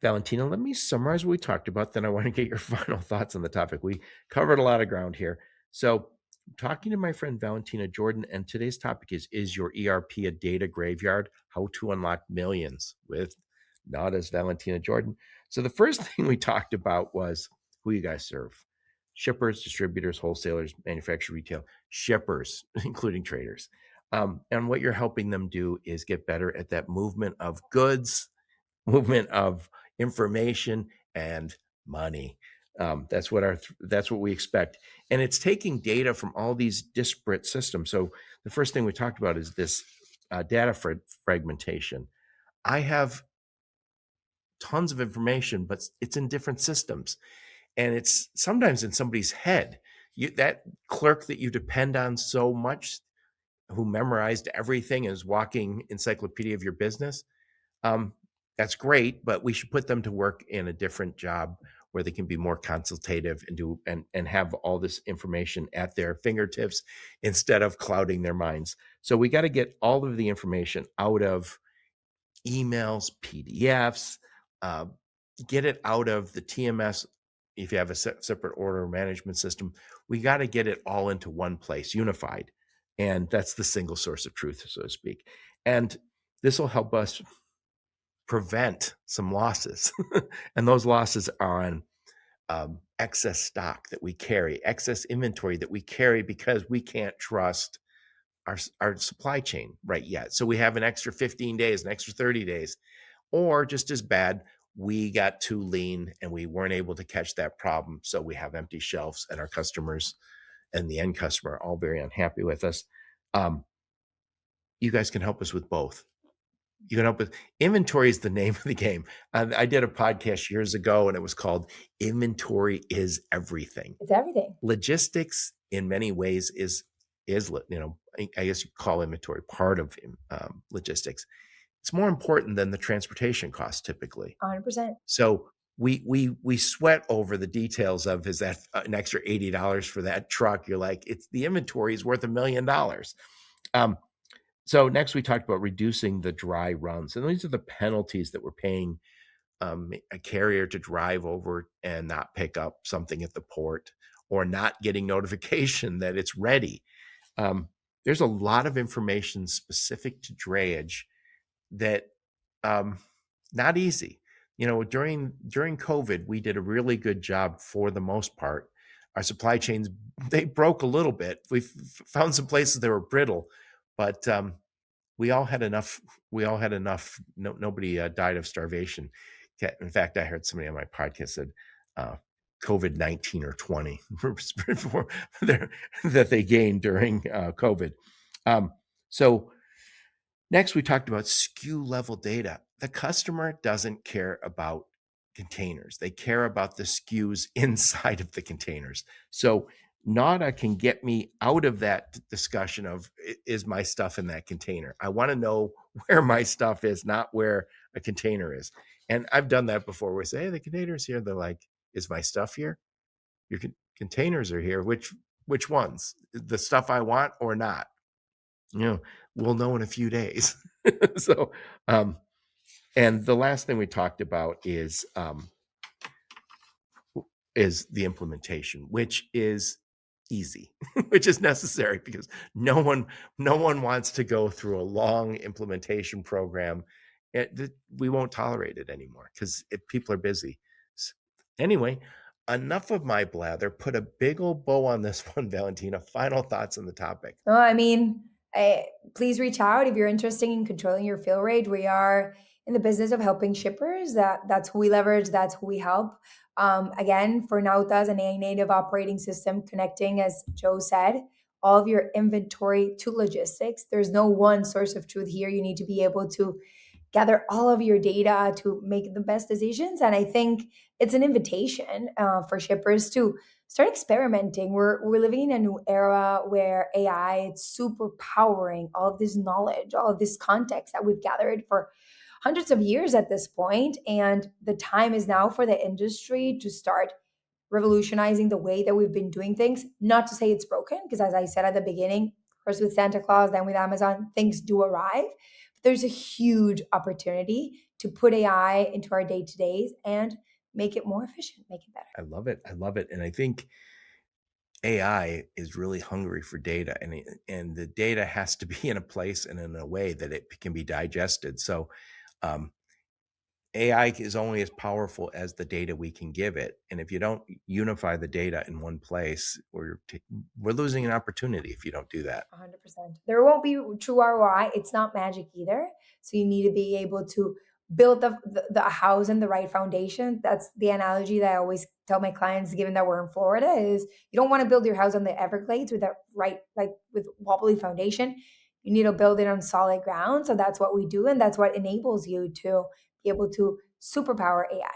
Valentina, let me summarize what we talked about. Then I want to get your final thoughts on the topic. We covered a lot of ground here. So, I'm talking to my friend Valentina Jordan, and today's topic is your ERP a data graveyard? How to unlock millions with not as Valentina Jordan. So, the first thing we talked about was who you guys serve: shippers, distributors, wholesalers, manufacturer, retail, shippers, including traders. And what you're helping them do is get better at that movement of goods, movement of information and money. That's what we expect, and it's taking data from all these disparate systems. So the first thing we talked about is this data fragmentation. I have tons of information, but it's in different systems, and it's sometimes in somebody's head. That clerk that you depend on so much, who memorized everything, is walking encyclopedia of your business. Um, that's great, but we should put them to work in a different job where they can be more consultative and do and have all this information at their fingertips instead of clouding their minds. So we got to get all of the information out of emails, PDFs, uh, get it out of the TMS. If you have a separate order management system, we got to get it all into one place, unified. And that's the single source of truth, so to speak. And this will help us prevent some losses. And those losses are on excess stock that we carry, excess inventory that we carry because we can't trust our supply chain right yet. So we have an extra 15 days, an extra 30 days, or just as bad, we got too lean and we weren't able to catch that problem. So we have empty shelves, and our customers and the end customer are all very unhappy with us. Um, you guys can help us with both. You can help with inventory is the name of the game. I did a podcast years ago, and it was called "Inventory is Everything." It's everything. Logistics, in many ways, is I guess you call inventory part of logistics. It's more important than the transportation cost typically. 100%. So we sweat over the details of, is that an extra $80 for that truck? You're like, it's the inventory is worth $1 million. Um, so next we talked about reducing the dry runs, and these are the penalties that we're paying a carrier to drive over and not pick up something at the port, or not getting notification that it's ready. Um, there's a lot of information specific to drayage that um, not easy. During COVID, we did a really good job for the most part. Our supply chains, they broke a little bit. We found some places that were brittle, but we all had enough. We all had enough. Nobody died of starvation. In fact, I heard somebody on my podcast said COVID-19 or 20 that they gained during COVID. So next, we talked about SKU-level data. The customer doesn't care about containers. They care about the SKUs inside of the containers. So NADA can get me out of that discussion of, is my stuff in that container? I want to know where my stuff is, not where a container is. And I've done that before, where I say, hey, the container's here. They're like, is my stuff here? Your containers are here. Which ones? The stuff I want or not? We'll know in a few days. So, and the last thing we talked about is the implementation, which is easy, which is necessary, because no one wants to go through a long implementation program. We won't tolerate it anymore because people are busy. Anyway, enough of my blather. Put a big old bow on this one, Valentina. Final thoughts on the topic. No, I mean, please reach out if you're interested in controlling your fill rate. We are in the business of helping shippers. That's who we leverage. That's who we help. Again, for Nautas, an AI native operating system connecting, as Joe said, all of your inventory to logistics. There's no one source of truth here. You need to be able to gather all of your data to make the best decisions. And I think it's an invitation for shippers to start experimenting. We're living in a new era where AI is super powering all of this knowledge, all of this context that we've gathered for hundreds of years at this point. And the time is now for the industry to start revolutionizing the way that we've been doing things. Not to say it's broken, because as I said at the beginning, first with Santa Claus, then with Amazon, things do arrive. But there's a huge opportunity to put AI into our day to days and make it more efficient, make it better. I love it. I love it. And I think AI is really hungry for data, and the data has to be in a place and in a way that it can be digested. So um, AI is only as powerful as the data we can give it. And if you don't unify the data in one place, we're losing an opportunity if you don't do that. 100%. There won't be true ROI. It's not magic either. So you need to be able to build the house and the right foundation. That's the analogy that I always tell my clients, given that we're in Florida, is you don't want to build your house on the Everglades with that right, like with wobbly foundation. You need to build it on solid ground. So that's what we do. And that's what enables you to be able to superpower AI.